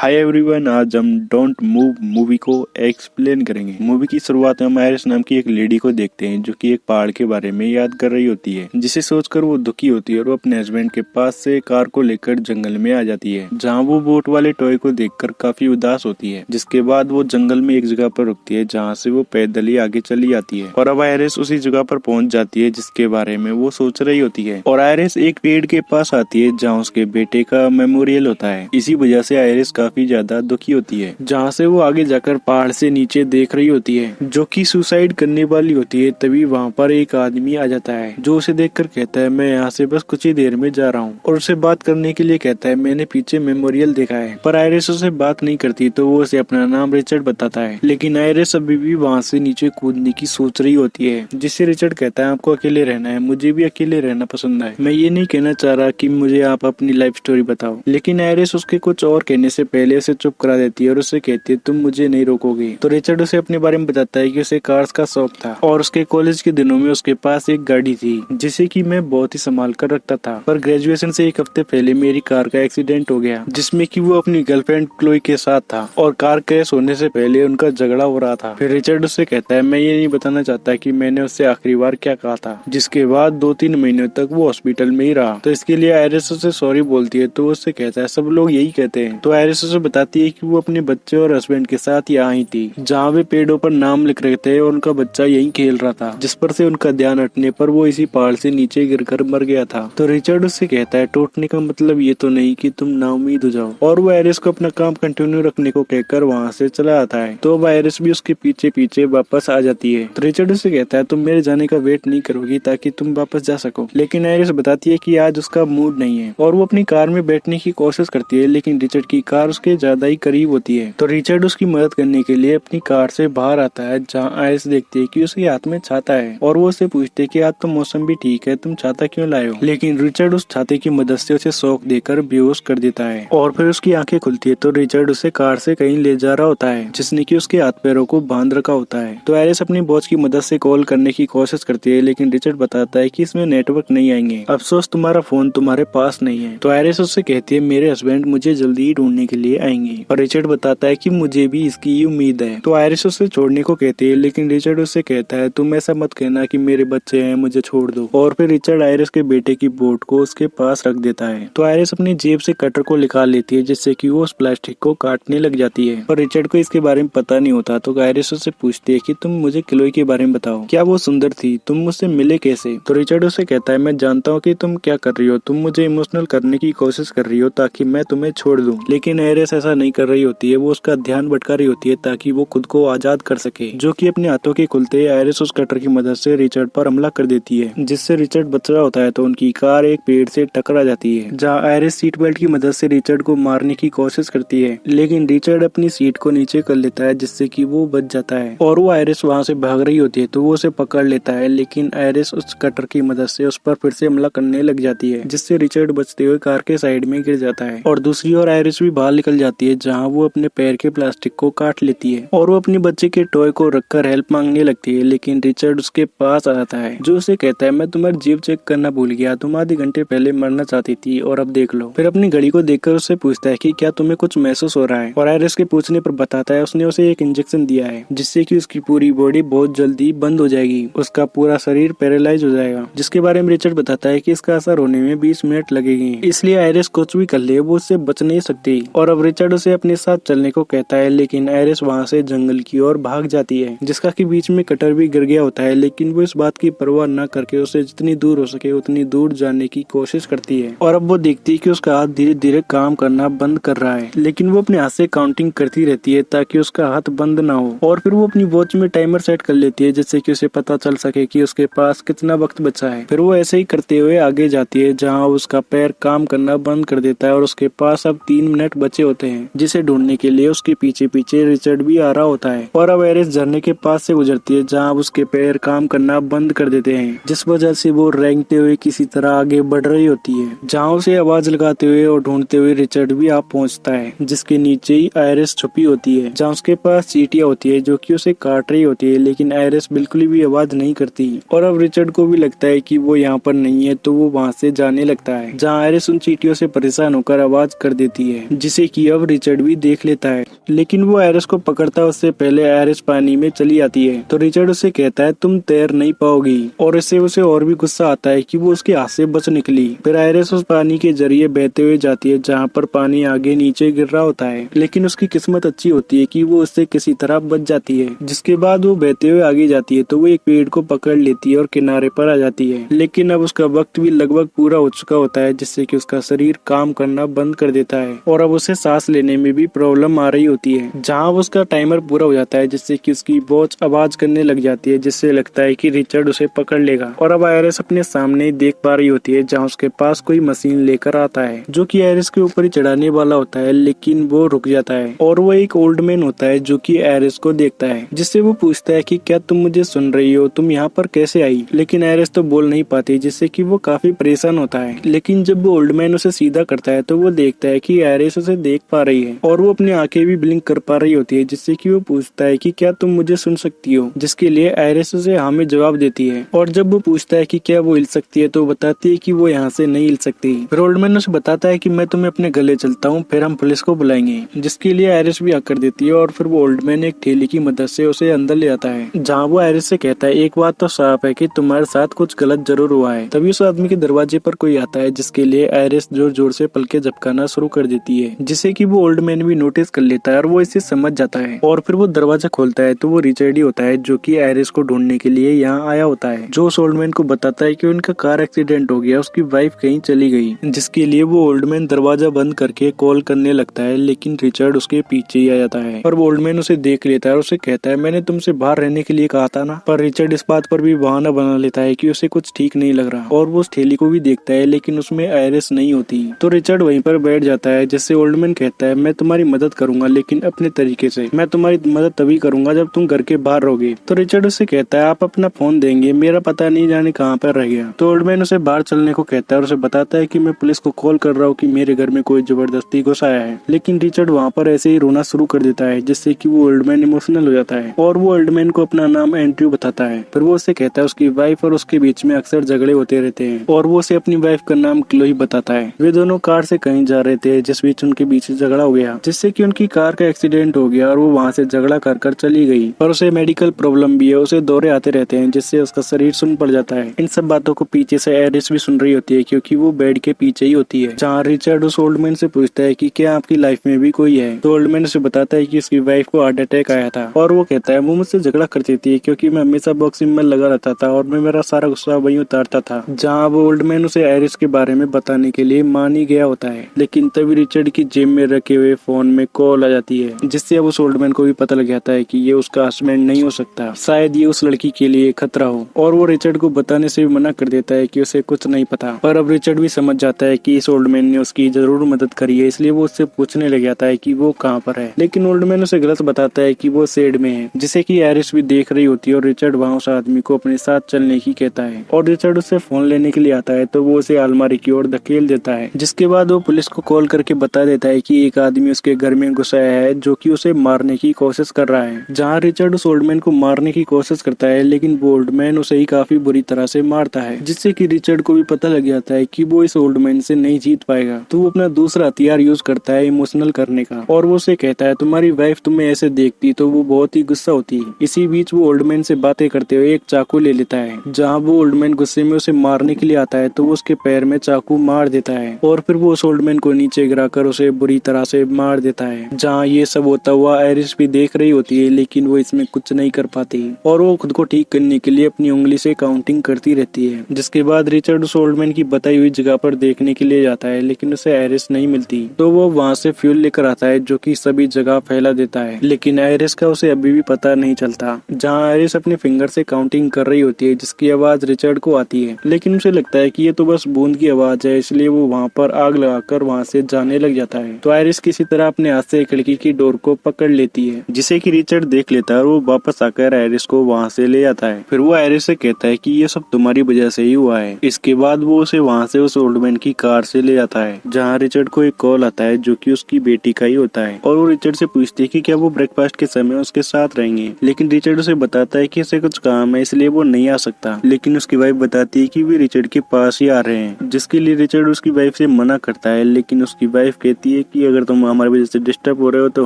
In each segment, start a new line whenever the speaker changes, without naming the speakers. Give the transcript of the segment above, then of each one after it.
Hi everyone, आज हम don't move movie को एक्सप्लेन करेंगे। मूवी की शुरुआत में हम आयरिस नाम की एक लेडी को देखते हैं जो कि एक पहाड़ के बारे में याद कर रही होती है, जिसे सोचकर वो दुखी होती है और वो अपने हस्बैंड के पास से कार को लेकर जंगल में आ जाती है, जहाँ वो बोट वाले टॉय को देखकर काफी उदास होती है। जिसके बाद वो जंगल में एक जगह पर रुकती है जहाँ से वो पैदल ही आगे चली जाती है और अब आयरिस उसी जगह पर पहुंच जाती है जिसके बारे में वो सोच रही होती है। और आयरिस एक पेड़ के पास आती है जहाँ उसके बेटे का मेमोरियल होता है। इसी वजह से आयरिस काफी ज्यादा दुखी होती है, जहाँ से वो आगे जाकर पहाड़ से नीचे देख रही होती है जो कि सुसाइड करने वाली होती है। तभी वहाँ पर एक आदमी आ जाता है जो उसे देखकर कहता है मैं यहाँ से बस कुछ ही देर में जा रहा हूँ, और उसे बात करने के लिए कहता है मैंने पीछे मेमोरियल देखा है। पर आयरिस उसे बात नहीं करती तो वो उसे अपना नाम रिचर्ड बताता है, लेकिन आयरिस अभी भी वहाँ से नीचे कूदने की सोच रही होती है, जिससे रिचर्ड कहता है आपको अकेले रहना है, मुझे भी अकेले रहना पसंद है, मैं ये नहीं कहना चाह रहा कि मुझे आप अपनी लाइफ स्टोरी बताओ। लेकिन आयरिस उसके कुछ और कहने से पहले उसे चुप करा देती है और उसे कहती है तुम मुझे नहीं रोकोगे। तो रिचर्ड उसे अपने बारे में बताता है कि उसे कार्स का शौक था और उसके कॉलेज के दिनों में उसके पास एक गाड़ी थी जिसे कि मैं बहुत ही संभाल कर रखता था, पर ग्रेजुएशन से एक हफ्ते पहले मेरी कार का एक्सीडेंट हो गया जिसमें कि वो अपनी गर्लफ्रेंड क्लोई के साथ था और कार क्रैश होने से पहले उनका झगड़ा हो रहा था। फिर रिचर्ड उससे कहता है मैं ये नहीं बताना चाहता कि मैंने उससे आखिरी बार क्या कहा था, जिसके बाद 2-3 महीनों तक वो हॉस्पिटल में ही रहा। तो इसके लिए आयरिस उसे सॉरी बोलती है तो उससे कहता है सब लोग यही कहते हैं। तो आयरिस उसे बताती है कि वो अपने बच्चे और हस्बैंड के साथ यहाँ ही थी जहाँ वे पेड़ों पर नाम लिख रहे थे और उनका बच्चा यहीं खेल रहा था, जिस पर से उनका ध्यान हटने पर वो इसी पहाड़ से नीचे गिरकर मर गया था। तो रिचर्ड उससे कहता है टूटने का मतलब ये तो नहीं कि तुम नाउमीद हो जाओ, और वो आयरिस को अपना काम कंटिन्यू रखने को कहकर वहाँ से चला आता है। तो अब आयरिस भी उसके पीछे पीछे वापस आ जाती है। तो रिचर्ड उससे कहता है तुम मेरे जाने का वेट नहीं करोगी ताकि तुम वापस जा सको, लेकिन आयरिस बताती है कि आज उसका मूड नहीं है और वो अपनी कार में बैठने की कोशिश करती है, लेकिन रिचर्ड की कार उसके ज्यादा ही करीब होती है। तो रिचर्ड उसकी मदद करने के लिए अपनी कार से बाहर आता है जहाँ आयरिस देखती है कि उसके हाथ में छाता है और वो उससे पूछते है कि आज तो मौसम भी ठीक है, तुम छाता क्यों लाए हो। लेकिन रिचर्ड उस छाते की मदद से उसे शॉक देकर बेहोश कर देता है और फिर उसकी आंखें खुलती है तो रिचर्ड उसे कार से कहीं ले जा रहा होता है जिसने कि उसके हाथ पैरों को बांध रखा होता है। तो आयरिस अपनी बॉस की मदद से कॉल करने की कोशिश करती है, लेकिन रिचर्ड बताता है कि इसमें नेटवर्क नहीं आएंगे, अफसोस तुम्हारा फोन तुम्हारे पास नहीं है। तो आयरिस उससे कहती है मेरे हस्बैंड मुझे जल्दी ही ढूंढने के लिए आएंगे, और रिचर्ड बताता है कि मुझे भी इसकी उम्मीद है। तो आयरिस उसे छोड़ने को कहती है, लेकिन रिचर्ड उससे कहता है तुम ऐसा मत कहना कि मेरे बच्चे हैं, मुझे छोड़ दो। और फिर रिचर्ड आयरिस के बेटे की बोट को उसके पास रख देता है। तो आयरिस अपनी जेब से कटर को निकाल लेती है जिससे कि वो उस प्लास्टिक को काटने लग जाती है, और रिचर्ड को इसके बारे में पता नहीं होता। तो आयरिस उससे पूछती है कि तुम मुझे क्लोई के बारे में बताओ, क्या वो सुंदर थी, तुम मुझसे मिले कैसे। तो रिचर्ड उससे कहता है मैं जानता हूँ कि तुम क्या कर रही हो, तुम मुझे इमोशनल करने की कोशिश कर रही हो ताकि मैं तुम्हें छोड़ दूं। लेकिन आयरिस ऐसा नहीं कर रही होती है, वो उसका ध्यान भटका रही होती है ताकि वो खुद को आजाद कर सके, जो कि अपने हाथों के खुलते आयरिस उस कटर की मदद से रिचर्ड पर हमला कर देती है, जिससे रिचर्ड बच रहा होता है। तो उनकी कार एक पेड़ से टकरा जाती है जहाँ आयरिस सीट बेल्ट की मदद से रिचर्ड को मारने की कोशिश करती है, लेकिन रिचर्ड अपनी सीट को नीचे कर लेता है जिससे कि वो बच जाता है, और वो आयरिस वहाँ से भाग रही होती है तो वो उसे पकड़ लेता है, लेकिन आयरिस उस कटर की मदद से उस पर फिर से हमला करने लग जाती है, जिससे रिचर्ड बचते हुए कार के साइड में गिर जाता है। और दूसरी ओर आयरिस भी बाहर निकल जाती है जहाँ वो अपने पैर के प्लास्टिक को काट लेती है और वो अपने बच्चे के टॉय को रखकर हेल्प मांगने लगती है, लेकिन रिचर्ड उसके पास आता है जो उसे कहता है मैं तुम्हारी जेब चेक करना भूल गया, तुम आधे घंटे पहले मरना चाहती थी और अब देख लो। फिर अपनी घड़ी को देखकर उससे पूछता है कि क्या तुम्हें कुछ महसूस हो रहा है, और आयरिस के पूछने पर बताता है उसने उसे एक इंजेक्शन दिया है जिससे कि उसकी पूरी बॉडी बहुत जल्दी बंद हो जाएगी, उसका पूरा शरीर पैरालाइज हो जाएगा, जिसके बारे में रिचर्ड बताता है कि इसका असर होने में 20 मिनट लगेंगे, इसलिए आयरिस कुछ भी कर ले वो उससे बच नहीं सकती। और अब रिचर्ड उसे अपने साथ चलने को कहता है, लेकिन आयरिस वहाँ से जंगल की ओर भाग जाती है जिसका कि बीच में कटर भी गिर गया होता है, लेकिन वो इस बात की परवाह न करके उसे जितनी दूर हो सके उतनी दूर जाने की कोशिश करती है। और अब वो देखती है कि उसका हाथ धीरे धीरे काम करना बंद कर रहा है, लेकिन वो अपने हाथ से काउंटिंग करती रहती है ताकि उसका हाथ बंद ना हो, और फिर वो अपनी वॉच में टाइमर सेट कर लेती है जिससे कि उसे पता चल सके कि उसके पास कितना वक्त बचा है। फिर वो ऐसे ही करते हुए आगे जाती है जहाँ उसका पैर काम करना बंद कर देता है और उसके पास अब 3 मिनट बचे होते हैं, जिसे ढूंढने के लिए उसके पीछे पीछे रिचर्ड भी आ रहा होता है। और अब आयरिस झरने के पास से गुजरती है जहाँ उसके पैर काम करना बंद कर देते हैं, जिस वजह से वो रेंगते हुए किसी तरह आगे बढ़ रही होती है, जहाँ उसे आवाज लगाते हुए और ढूंढते हुए रिचर्ड भी आ पहुँचता है, जिसके नीचे ही आयरिस छुपी होती है जहाँ उसके पास चींटियां होती है जो कि उसे काट रही होती है, लेकिन आयरिस बिल्कुल भी आवाज नहीं करती। और अब रिचर्ड को भी लगता है कि वो यहाँ पर नहीं है तो वो वहाँ से जाने लगता है, जहाँ आयरिस उन चींटियों से परेशान होकर आवाज कर देती है, जिसे कि अब रिचर्ड भी देख लेता है, लेकिन वो आयरिस को पकड़ता है उससे पहले आयरिस पानी में चली आती है। तो रिचर्ड उसे कहता है तुम तैर नहीं पाओगी, और इससे उसे और भी गुस्सा आता है कि वो उसके हाथ से बच निकली। फिर आयरिस उस पानी के जरिए बहते हुए जाती है जहाँ पर पानी आगे नीचे गिर रहा होता है, लेकिन उसकी किस्मत अच्छी होती है कि वो उससे किसी तरह बच जाती है। जिसके बाद वो बहते हुए आगे जाती है तो वो एक पेड़ को पकड़ लेती है और किनारे पर आ जाती है। लेकिन अब उसका वक्त भी लगभग पूरा हो चुका होता है, जिससे कि उसका शरीर काम करना बंद कर देता है और अब उसे सांस लेने में भी प्रॉब्लम आ रही होती है। जहाँ उसका टाइमर पूरा हो जाता है, जिससे कि उसकी वॉच आवाज करने लग जाती है, जिससे लगता है कि रिचर्ड उसे पकड़ लेगा। और अब आयरिस अपने सामने देख पा रही होती है जहाँ उसके पास कोई मशीन लेकर आता है जो कि आयरिस के ऊपर ही चढ़ाने वाला होता है, लेकिन वो रुक जाता है और वो एक ओल्ड मैन होता है जो कि आयरिस को देखता है, जिससे वो पूछता है कि क्या तुम मुझे सुन रही हो, तुम यहाँ पर कैसे आई। लेकिन आयरिस तो बोल नहीं पाती, जिससे कि वो काफी परेशान होता है। लेकिन जब वो ओल्ड मैन उसे सीधा करता है तो वो देखता है कि आयरिस उसे देख पा रही है और वो अपनी आंखें भी ब्लिंक कर पा रही होती है, जिससे कि वो पूछता है कि क्या तुम मुझे सुन सकती हो, जिसके लिए आयरिस उसे हाँ में जवाब देती है। और जब वो पूछता है कि क्या वो हिल सकती है तो वो बताती है कि वो यहाँ से नहीं हिल सकती। फिर ओल्ड मैन उसे बताता है कि मैं तुम्हें अपने गले चलता हूँ, फिर हम पुलिस को बुलाएंगे, जिसके लिए आयरिस भी आकर देती है। और फिर वो ओल्ड मैन एक ठेले की मदद से उसे अंदर ले आता है, जहाँ वो आयरिस से कहता है एक बात तो साफ है कि तुम्हारे साथ कुछ गलत जरूर हुआ है। तभी उस आदमी के दरवाजे पर कोई आता है, जिसके लिए आयरिस जोर जोर से पलके झपकाना शुरू कर देती है, जिसे कि वो ओल्ड मैन भी नोटिस कर लेता है और वो इसे समझ जाता है। और फिर वो दरवाजा खोलता है तो वो रिचर्ड ही होता है जो कि आयरिस को ढूंढने के लिए यहाँ आया होता है, जो उस ओल्ड मैन को बताता है कि उनका कार एक्सीडेंट हो गया, उसकी वाइफ कहीं चली गई। जिसके लिए वो ओल्ड मैन दरवाजा बंद करके कॉल करने लगता है, लेकिन रिचर्ड उसके पीछे ही आ जाता है। और वो ओल्ड मैन उसे देख लेता है और उसे कहता है मैंने तुमसे बाहर रहने के लिए कहा था ना। पर रिचर्ड इस बात पर भी बहाना बना लेता है कि उसे कुछ ठीक नहीं लग रहा और वो उस ठेली को भी देखता है, लेकिन उसमें आयरिस नहीं होती। तो रिचर्ड वहीं पर बैठ जाता है, जिससे ओल्ड मैन कहता है मैं तुम्हारी मदद करूंगा, लेकिन अपने तरीके से। मैं तुम्हारी मदद तभी करूंगा जब तुम घर के बाहर रहोगे। तो रिचर्ड उससे कहता है आप अपना फोन देंगे, मेरा पता नहीं जाने कहाँ पर रह गया। तो ओल्ड मैन उसे बाहर चलने को कहता है और उसे बताता है कि मैं पुलिस को कॉल कर रहा हूँ कि मेरे घर में कोई जबरदस्ती घुस आया है। लेकिन रिचर्ड वहाँ पर ऐसे ही रोना शुरू कर देता है, जिससे कि वो ओल्ड मैन इमोशनल हो जाता है और वो ओल्ड मैन को अपना नाम एंड्रयू बताता है। फिर वो उससे कहता है उसकी वाइफ और उसके बीच में अक्सर झगड़े होते रहते हैं और वो उसे अपनी वाइफ का नाम क्लोई बताता है। वे दोनों कार से कहीं जा रहे थे, जिस बीच उनके बीच झगड़ा हो गया, जिससे कि उनकी कार का एक्सीडेंट हो गया और वो वहाँ से झगड़ा कर कर चली गई। और उसे मेडिकल प्रॉब्लम भी है, उसे दौरे आते रहते हैं, जिससे उसका शरीर सुन पड़ जाता है। इन सब बातों को पीछे से आयरिस भी सुन रही होती है, क्योंकि वो बेड के पीछे ही होती है। जहाँ रिचर्ड उस ओल्ड मैन से पूछता है कि क्या आपकी लाइफ में भी कोई है, तो ओल्ड मैन उसे बताता है कि उसकी वाइफ को हार्ट अटैक आया था। और वो कहता है वो मुझसे झगड़ा करती थी क्योंकि मैं हमेशा बॉक्सिंग में लगा रहता था और मैं मेरा सारा गुस्सा वहीं उतारता था। जहाँ वो ओल्ड मैन उसे आयरिस के बारे में बताने के लिए मान ही गया होता है, लेकिन तभी रिचर्ड की जेब में रखे हुए फोन में कॉल आ जाती है, जिससे अब उस ओल्ड मैन को भी पता लग जाता है कि ये उसका हस्बैंड नहीं हो सकता, शायद ये उस लड़की के लिए खतरा हो। और वो रिचर्ड को बताने से भी मना कर देता है कि उसे कुछ नहीं पता। पर अब रिचर्ड भी समझ जाता है कि इस ओल्ड मैन ने उसकी जरूर मदद करी है, इसलिए वो उससे पूछने लग जाता है कि वो कहाँ पर है। लेकिन ओल्ड मैन उसे गलत बताता है कि वो शेड में है, जिसे कि आयरिस भी देख रही होती है। और रिचर्ड वहाँ उस आदमी को अपने साथ चलने की कहता है और रिचर्ड उससे फोन लेने के लिए आता है, तो वो उसे अलमारी की ओर धकेल देता है। जिसके बाद वो पुलिस को कॉल करके बता देता है कि एक आदमी उसके घर में घुस आया है जो कि उसे मारने की कोशिश कर रहा है। जहाँ रिचर्ड उस ओल्ड मैन को मारने की कोशिश करता है, लेकिन वो ओल्ड मैन उसे ही काफी बुरी तरह से मारता है, जिससे कि रिचर्ड को भी पता लग जाता है कि वो इस ओल्ड मैन से नहीं जीत पाएगा। तो वो अपना दूसरा हथियार यूज करता है इमोशनल करने का, और वो उसे कहता है तुम्हारी वाइफ तुम्हें ऐसे देखती तो वो बहुत ही गुस्सा होती है। इसी बीच वो ओल्ड मैन से बातें करते हुए एक चाकू ले लेता है। जहाँ वो ओल्ड मैन गुस्से में उसे मारने के लिए आता है, तो वो उसके पैर में चाकू मार देता है और फिर वो उस ओल्ड मैन को नीचे गिराकर उसे बुरी तरह से मार देता है। जहाँ ये सब होता हुआ आयरिस भी देख रही होती है, लेकिन वो इसमें कुछ नहीं कर पाती और वो खुद को ठीक करने के लिए अपनी उंगली से काउंटिंग करती रहती है। जिसके बाद रिचर्ड उस ओल्ड मैन की बताई हुई जगह पर देखने के लिए जाता है, लेकिन उसे आयरिस नहीं मिलती। तो वो वहाँ से फ्यूल लेकर आता है जो कि सभी जगह फैला देता है, लेकिन आयरिस का उसे अभी भी पता नहीं चलता। जहाँ आयरिस अपने फिंगर से काउंटिंग कर रही होती है, जिसकी आवाज रिचर्ड को आती है, लेकिन उसे लगता है कि ये तो बस बूंद की आवाज है, इसलिए वो वहाँ पर आग लगाकर वहाँ से जाने लग जाता है। तो आयरिस किसी तरह अपने हाथ से खिड़की की डोर को पकड़ लेती है, जिसे कि रिचर्ड देख लेता है और वो वापस आकर आयरिस को वहाँ से ले आता है। फिर वो आयरिस से कहता है कि ये सब तुम्हारी वजह से ही हुआ है। इसके बाद वो उसे वहाँ से उस ओल्ड मैन की कार से ले जाता है, जहाँ रिचर्ड को एक कॉल आता है जो कि उसकी बेटी का ही होता है। और वो रिचर्ड से पूछती है कि क्या वो ब्रेकफास्ट के समय उसके साथ रहेंगे, लेकिन रिचर्ड उसे बताता है कि उसे कुछ काम है इसलिए वो नहीं आ सकता। लेकिन उसकी वाइफ बताती है कि वे रिचर्ड के पास ही आ रहे हैं, जिसके लिए रिचर्ड उसकी वाइफ से मना करता है, लेकिन उसकी वाइफ कहती है कि अगर तुम हमारी वजह से डिस्टर्ब हो रहे हो तो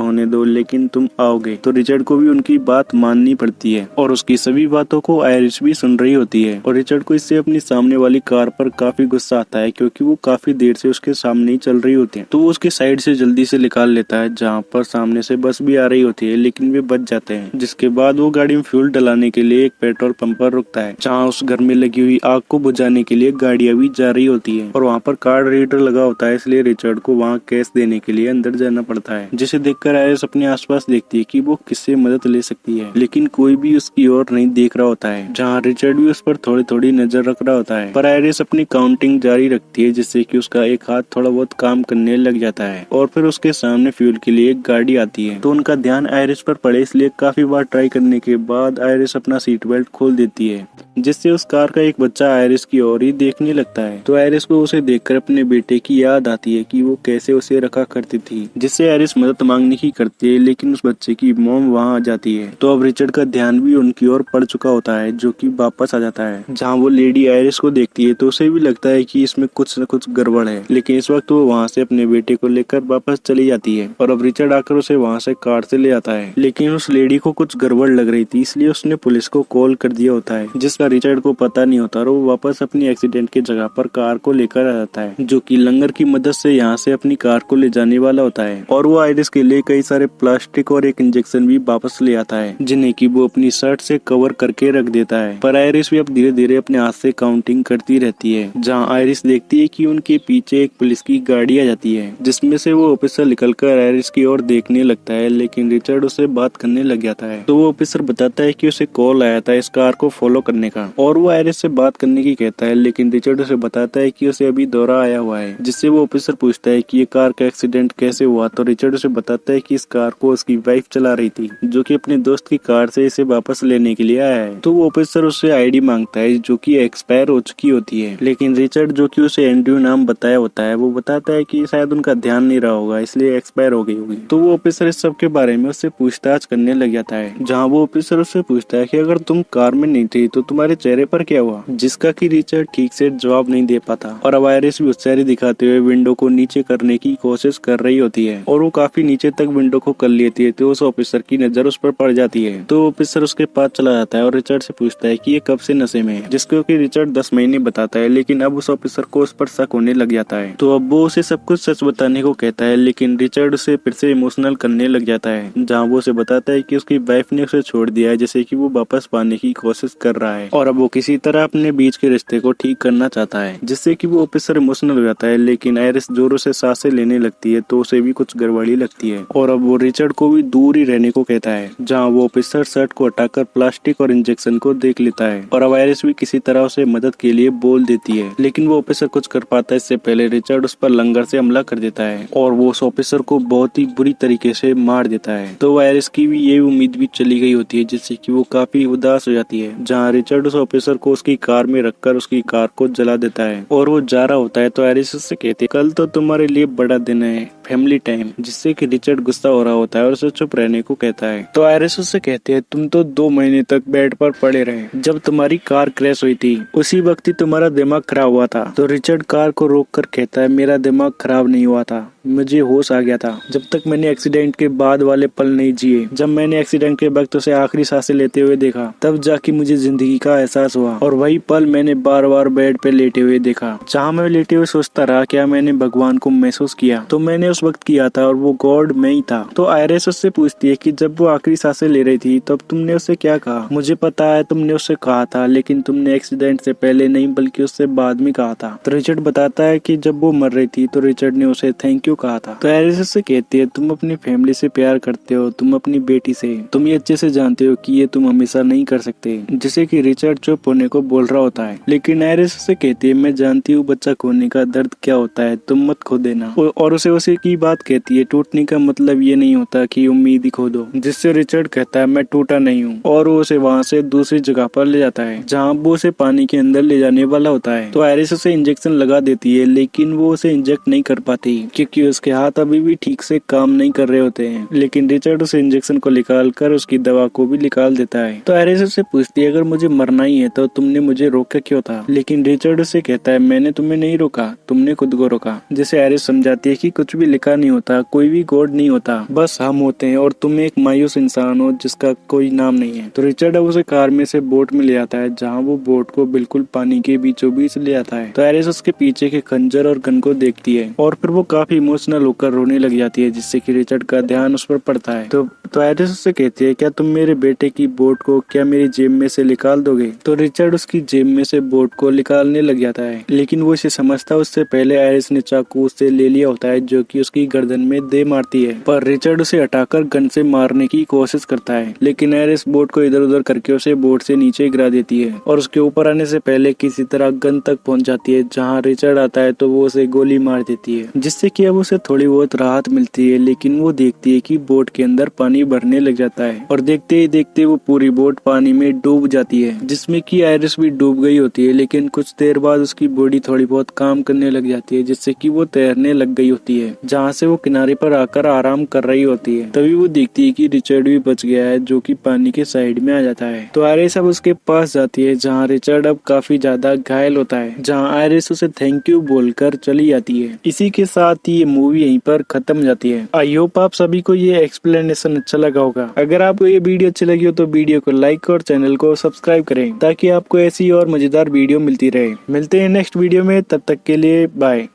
होने दो, लेकिन तुम आओगे। तो रिचर्ड को भी उनकी बात माननी पड़ती है और उसकी सभी बातों को आयरिस भी सुन रही होती है। और रिचर्ड को इससे अपनी सामने वाली कार पर काफी गुस्सा आता है, क्योंकि वो काफी देर से उसके सामने ही चल रही होती है। तो वो उसके साइड से जल्दी से निकाल लेता है, जहाँ पर सामने से बस भी आ रही होती है, लेकिन वे बच जाते हैं। जिसके बाद वो गाड़ी में फ्यूल डलाने के लिए एक पेट्रोल पंप पर रुकता है, जहाँ उस घर में लगी हुई आग को बुझाने के लिए गाड़ियां भी जा रही होती है। और वहाँ पर कार्ड रीडर लगा होता है, इसलिए रिचर्ड को वहाँ कैश देने के लिए अंदर जाना पड़ता है। जिसे देखकर आयरिस अपने आसपास देखती है कि वो किससे मदद ले सकती है, लेकिन कोई भी उसकी ओर नहीं देख रहा होता है। जहाँ रिचर्ड भी उस पर थोड़ी थोड़ी नजर रख रहा होता है, पर आयरिस अपनी काउंटिंग जारी रखती है, जिससे कि उसका एक हाथ थोड़ा बहुत काम करने लग जाता है। और फिर उसके सामने फ्यूल के लिए एक गाड़ी आती है, तो उनका ध्यान आयरिस पर पड़े, इसलिए काफी बार ट्राई करने के बाद आयरिस अपना सीट बेल्ट खोल देती है, जिससे उस कार का एक बच्चा आयरिस की ओर ही देखने लगता है। तो आयरिस को उसे देखकर अपने बेटे की याद आती है कि वो कैसे उसे रखा करती थी, जिससे आयरिस मदद मांगने की करती है, लेकिन उस बच्चे की मॉम वहाँ आ जाती है। तो अब रिचर्ड का ध्यान भी उनकी ओर पड़ चुका होता है, जो कि वापस आ जाता है। जहाँ वो लेडी आयरिस को देखती है तो उसे भी लगता है कि इसमें कुछ न कुछ गड़बड़ है, लेकिन इस वक्त वो वहाँ से अपने बेटे को लेकर वापस चली जाती है। और अब रिचर्ड आकर उसे वहाँ से कार से ले आता है, लेकिन उस लेडी को कुछ गड़बड़ लग रही थी, इसलिए उसने पुलिस को कॉल कर दिया होता है, जिसका रिचर्ड को पता नहीं होता। और वो वापस अपनी एक्सीडेंट की जगह पर कार को लेकर आ जाता है, जो कि लंगर की मदद से यहाँ से अपनी कार को ले जाने वाला होता है। और वो आयरिस के लिए कई सारे प्लास्टिक और एक इंजेक्शन भी वापस ले आता है, जिन्हें कि वो अपनी शर्ट से कवर करके रख देता है। पर आयरिस भी अब धीरे धीरे अपने हाथ से काउंटिंग करती रहती है, जहाँ आयरिस देखती है कि उनके पीछे एक पुलिस की गाड़ी आ जाती है, जिसमें से वो ऑफिसर निकलकर आयरिस की ओर देखने लगता है, लेकिन रिचर्ड उसे बात करने लग जाता है। तो वो ऑफिसर बताता है कि उसे कॉल आया था इस कार को फॉलो करने का, और वो आयरिस से बात करने की कहता है, लेकिन रिचर्ड उसे बताता है कि उसे अभी दौरा आया हुआ है। जिससे वो ऑफिसर पूछता है कि ये कार का एक्सीडेंट कैसे हुआ, तो रिचर्ड उसे बताता है कि इस कार को उसकी वाइफ चला रही थी, जो कि अपने दोस्त की कार से इसे वापस लेने के लिए आया है। तो वो ऑफिसर उससे आईडी मांगता है, जो कि एक्सपायर हो चुकी होती है, लेकिन रिचर्ड, जो कि उसे एंड्रयू नाम बताया होता है, वो बताता है कि शायद उनका ध्यान नहीं रहा होगा, इसलिए एक्सपायर हो गई होगी। तो वो ऑफिसर इस सब के बारे में उससे पूछताछ करने लग जाता है, जहाँ वो ऑफिसर उससे पूछता है कि अगर तुम कार में नहीं थी तो तुम्हारे चेहरे पर क्या हुआ, जिसका कि रिचर्ड ठीक से जवाब नहीं दे पाता। और अब आयरिस भी उत्साही दिखाते हुए विंडो को नीचे करने की कोशिश कर रही होती है, और वो काफी नीचे तक विंडो को कर लेती है। तो उस ऑफिसर की नजर उस पर पड़ जाती है, तो ऑफिसर उसके पास चला जाता है और रिचर्ड से पूछता है कि ये कब से नशे में है, जिसको कि रिचर्ड 10 महीने बताता है, लेकिन अब उस ऑफिसर को उस पर शक होने लग जाता है। तो अब वो उसे सब कुछ सच बताने को कहता है, लेकिन रिचर्ड उसे फिर से इमोशनल करने लग जाता है, जहाँ वो उसे बताता है कि उसकी वाइफ ने उसे छोड़ दिया है, जैसे कि वो वापस पाने की कोशिश कर रहा है, और अब वो किसी तरह अपने बीच के रिश्ते को ठीक करना चाहता है, जिससे कि वो ऑफिसर इमोशनल हो जाता है। लेकिन आयरिस जोरों से सांसें लेने लगती है, तो उसे भी कुछ गड़बड़ी लगती है, और अब वो रिचर्ड को भी दूर ही रहने को कहता है, जहाँ वो ऑफिसर शर्ट को हटाकर प्लास्टिक और इंजेक्शन को देख लेता है। और अब आयरिस भी किसी तरह उसे मदद के लिए बोल देती है, लेकिन वो ऑफिसर कुछ कर पाता है इससे पहले रिचर्ड उस पर लंगर से हमला कर देता है, और वो उस ऑफिसर को बहुत ही बुरी तरीके से मार देता है। तो आयरिस की भी ये उम्मीद भी चली गई होती है, जिससे कि वो काफी उदास हो जाती है, जहाँ रिचर्ड उस ऑफिसर को उसकी कार में रखकर उसकी कार को जला देता है, और वो जा रहा होता है। तो आयरिस उससे कहती है, कल तो तुम्हारे लिए बड़ा दिन है, फैमिली टाइम, जिससे कि रिचर्ड गुस्सा हो रहा होता है और उसे चुप रहने को कहता है। तो आयरिस उससे कहती है, तुम तो 2 महीने तक बेड पर पड़े रहे, जब तुम्हारी कार क्रैश हुई थी उसी वक्त ही तुम्हारा दिमाग खराब हुआ था। तो रिचर्ड कार को रोक कर कहता है, मेरा दिमाग खराब नहीं हुआ था, मुझे होश आ गया था जब तक मैंने एक्सीडेंट के बाद वाले पल नहीं जिए। जब मैंने एक्सीडेंट के वक्त उसे आखिरी सांसें लेते हुए देखा, तब जाके मुझे जिंदगी का एहसास हुआ, और वही पल मैंने बार बार बेड पे लेटे हुए देखा, जहाँ मैं लेटे हुए सोचता रहा क्या मैंने भगवान को महसूस किया, तो मैंने उस वक्त किया था, और वो गॉड में ही था। तो आयरिस उससे पूछती है कि जब वो आखिरी सांसें ले रही थी तब तुमने उससे क्या कहा। मुझे पता है तुमने उससे कहा था, लेकिन तुमने एक्सीडेंट से पहले नहीं बल्कि उससे बाद में कहा था। तो रिचर्ड बताता है कि जब वो मर रही थी तो रिचर्ड ने उसे थैंक यू कहा था। तो आयरिस उससे कहती है, तुम अपनी फैमिली से प्यार करते हो, तुम अपनी बेटी से, तुम ये अच्छे से जानते हो कि ये तुम हमेशा नहीं कर सकते, जिसे कि रिचर्ड चुप होने को बोल रहा होता है। लेकिन आयरिस उससे कहती है, मैं जानती हूँ बच्चा खोने का दर्द क्या होता है, तुम मत खो देना। और उसे उसी की बात कहती है, टूटने का मतलब ये नहीं होता कि उम्मीद ही खो दो, जिससे रिचर्ड कहता है, मैं टूटा नहीं हूँ, और वो उसे वहाँ से दूसरी जगह पर ले जाता है, जहाँ वो उसे पानी के अंदर ले जाने वाला होता है। तो आयरिस उसे इंजेक्शन लगा देती है, लेकिन वो उसे इंजेक्ट नहीं कर पाती, क्योंकि उसके हाथ अभी भी ठीक से काम नहीं कर रहे होते हैं। लेकिन रिचर्ड उस इंजेक्शन को निकाल कर उसकी दवा को भी निकाल देता है। तो आयरिस उससे पूछती है, अगर मुझे मरना ही है तो तुमने मुझे रोका क्यों था। लेकिन रिचर्ड उसे कहता है, मैंने तुम्हें नहीं रोका, तुमने खुद को रोका। जिसे आयरिस समझाती है कि कुछ भी देखा नहीं होता, कोई भी गॉड नहीं होता, बस हम होते हैं और तुम एक मायूस इंसान हो जिसका कोई नाम नहीं है। तो रिचर्ड अब उसे कार में से बोट में ले आता है, जहाँ वो बोट को बिल्कुल पानी के बीचों बीच ले आता है। तो एरिस उसके पीछे के खंजर और गन को देखती है और फिर वो काफी इमोशनल होकर रोने लग जाती है, जिससे कि रिचर्ड का ध्यान उस पर पड़ता है। तो एरिस उससे कहती है, क्या तुम मेरे बेटे की बोट को क्या मेरी जेब में से निकाल दोगे? तो रिचर्ड उसकी जेब में से बोट को निकालने लग जाता है, लेकिन वो इसे समझता है उससे पहले एरिस ने चाकू उससे ले लिया होता है, जो कि उसकी गर्दन में दे मारती है। पर रिचर्ड उसे हटाकर गन से मारने की कोशिश करता है, लेकिन एरिस बोट को इधर उधर करके उसे बोट से नीचे गिरा देती है और उसके ऊपर आने से पहले किसी तरह गन तक पहुंच जाती है। जहां रिचर्ड आता है तो वो उसे गोली मार देती है, जिससे कि अब उसे थोड़ी बहुत राहत मिलती है। लेकिन वो देखती है कि बोट के अंदर पानी भरने लग जाता है और देखते ही देखते वो पूरी बोट पानी में डूब जाती है, जिसमें कि आयरिस भी डूब गई होती है। लेकिन कुछ देर बाद उसकी बॉडी थोड़ी बहुत काम करने लग जाती है, जिससे कि वो तैरने लग गई होती है, जहाँ से वो किनारे पर आकर आराम कर रही होती है। तभी वो देखती है कि रिचर्ड भी बच गया है, जो कि पानी के साइड में आ जाता है। तो आयरिस अब उसके पास जाती है, जहाँ रिचर्ड अब काफी ज्यादा घायल होता है, जहाँ आयरिस उसे थैंक यू बोलकर चली जाती है। इसी के साथ ही ये मूवी यहीं पर खत्म हो जाती है। आई होप आप सभी को ये एक्सप्लेनेशन अच्छा लगा होगा। अगर आपको ये वीडियो अच्छी लगी हो तो वीडियो को लाइक और चैनल को सब्सक्राइब करें, ताकि आपको ऐसी और मजेदार वीडियो मिलती रहे। मिलते हैं नेक्स्ट वीडियो में, तब तक के लिए बाय।